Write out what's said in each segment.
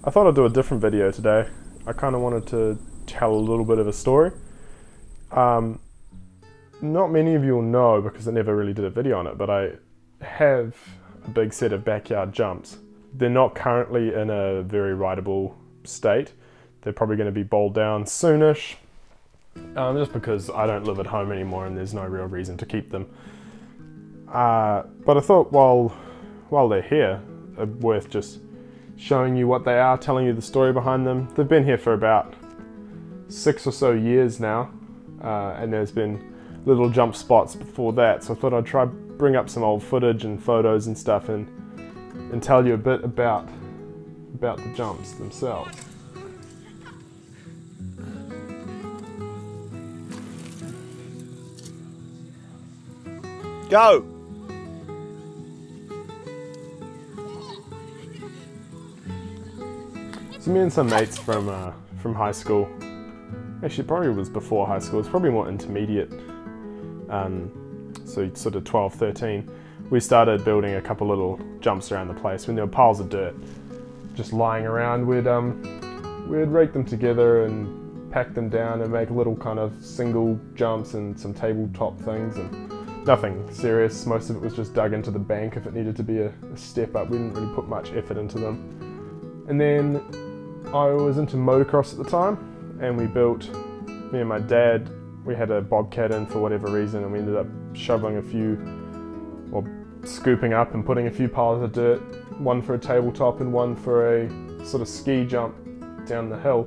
I thought I'd do a different video today. I kind of wanted to tell a little bit of a story. Not many of you will know because I never really did a video on it, but I have a big set of backyard jumps. They're not currently in a very rideable state. They're probably going to be bowled down soonish, just because I don't live at home anymore and there's no real reason to keep them. But I thought while they're here, they're worth just showing you what they are, telling you the story behind them. They've been here for about 6 or so years now, and there's been little jump spots before that, so I thought I'd try bring up some old footage and photos and stuff and tell you a bit about the jumps themselves. Go! So me and some mates from high school, actually it probably was before high school, it's probably more intermediate, so sort of 12, 13, we started building a couple little jumps around the place. When there were piles of dirt just lying around, we'd rake them together and pack them down and make little kind of single jumps and some tabletop things, and nothing serious. Most of it was just dug into the bank if it needed to be a step up. We didn't really put much effort into them. And then I was into motocross at the time, and me and my dad, we had a bobcat in for whatever reason, and we ended up shoveling scooping up and putting a few piles of dirt, one for a tabletop and one for a sort of ski jump down the hill.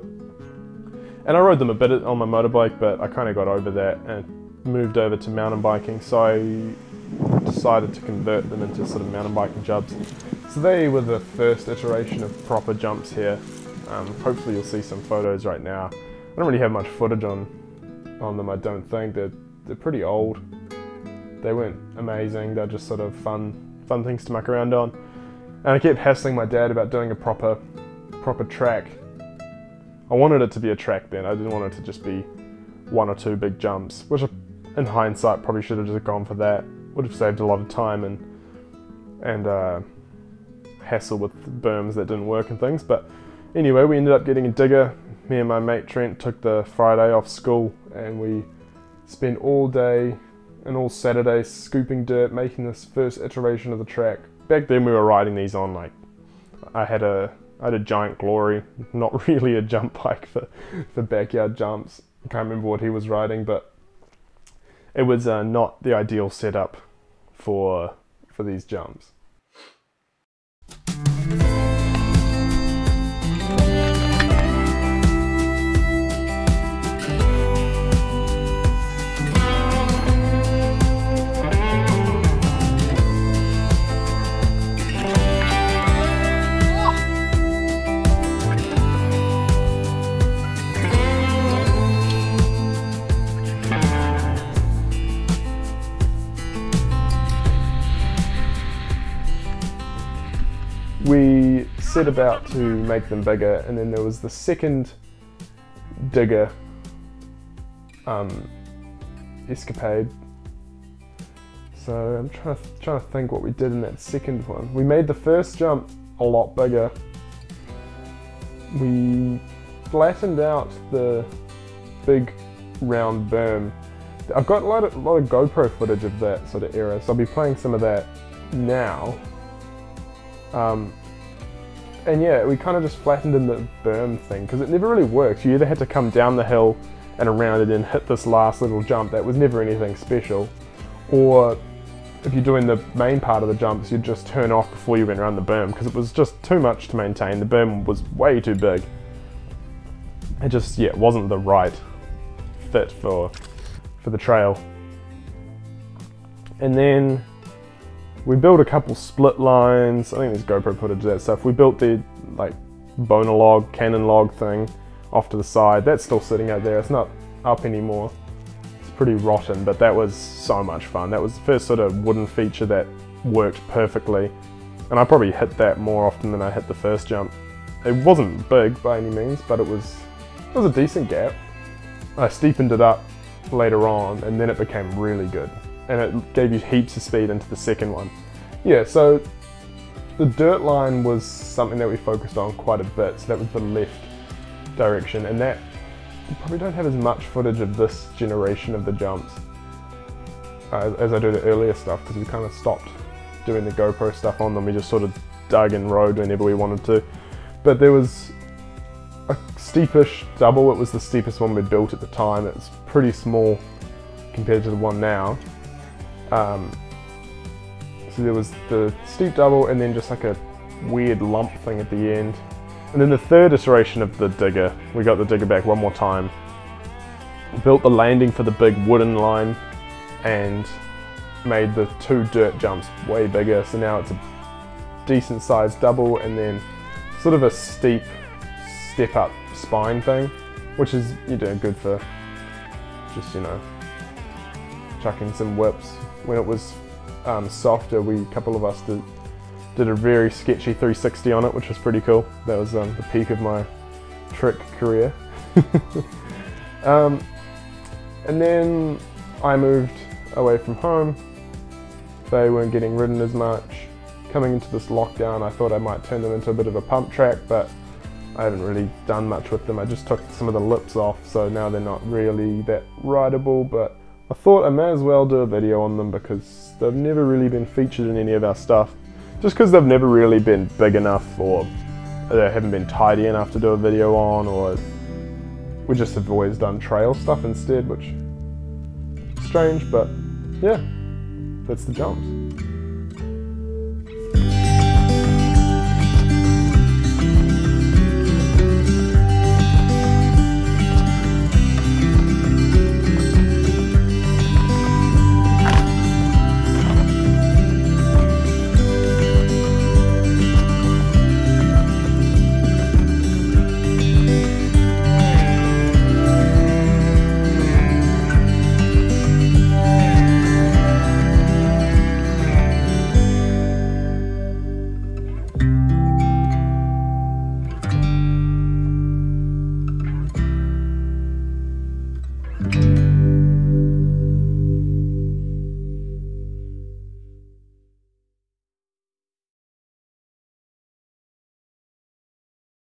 And I rode them a bit on my motorbike, but I kind of got over that and moved over to mountain biking, so I decided to convert them into sort of mountain biking jumps. So they were the first iteration of proper jumps here. Hopefully you'll see some photos right now. I don't really have much footage on them, I don't think. They're pretty old. They weren't amazing, they're just sort of fun things to muck around on. And I kept hassling my dad about doing a proper track. I wanted it to be a track then, I didn't want it to just be 1 or 2 big jumps, which in hindsight probably should have just gone for that. Would have saved a lot of time and hassle with berms that didn't work and things. But anyway, we ended up getting a digger. Me and my mate Trent took the Friday off school and we spent all day and all Saturday scooping dirt, making this first iteration of the track. Back then we were riding these on, like, I had a giant Glory, not really a jump bike for backyard jumps. I can't remember what he was riding, but it was not the ideal setup for these jumps. We set about to make them bigger, and then there was the second digger escapade. So I'm trying to think what we did in that second one. We made the first jump a lot bigger. We flattened out the big round berm. I've got a lot of GoPro footage of that sort of era, so I'll be playing some of that now. And yeah, we kind of just flattened in the berm thing because it never really works. You either had to come down the hill and around it and hit this last little jump that was never anything special, or if you're doing the main part of the jumps, you'd just turn off before you went around the berm because it was just too much to maintain. The berm was way too big. It just, yeah, wasn't the right fit for the trail. And then we built a couple split lines. I think there's GoPro footage of that stuff. We built the like boner log, cannon log thing off to the side. That's still sitting out there. It's not up anymore. It's pretty rotten, but that was so much fun. That was the first sort of wooden feature that worked perfectly. And I probably hit that more often than I hit the first jump. It wasn't big by any means, but it was a decent gap. I steepened it up later on, and then it became really good. And it gave you heaps of speed into the second one. Yeah, so The dirt line was something that we focused on quite a bit, so that was the left direction, and that you probably don't have as much footage of this generation of the jumps as I do the earlier stuff, because we kind of stopped doing the GoPro stuff on them. We just sort of dug and rode whenever we wanted to. But there was a steepish double. It was the steepest one we built at the time. It's pretty small compared to the one now. So there was the steep double and then just like a weird lump thing at the end. And then the third iteration of the digger, we got the digger back one more time, built the landing for the big wooden line and made the 2 dirt jumps way bigger. So now it's a decent sized double and then sort of a steep step up spine thing, which is, you know, good for just, you know, chucking some whips. When it was softer, a couple of us did a very sketchy 360 on it, which was pretty cool. That was the peak of my trick career. And then I moved away from home. They weren't getting ridden as much. Coming into this lockdown, I thought I might turn them into a bit of a pump track, but I haven't really done much with them. I just took some of the lips off, so now they're not really that rideable, but I thought I may as well do a video on them because they've never really been featured in any of our stuff. Just because they've never really been big enough, or they haven't been tidy enough to do a video on, or we just have always done trail stuff instead, which is strange, but yeah, that's the jumps.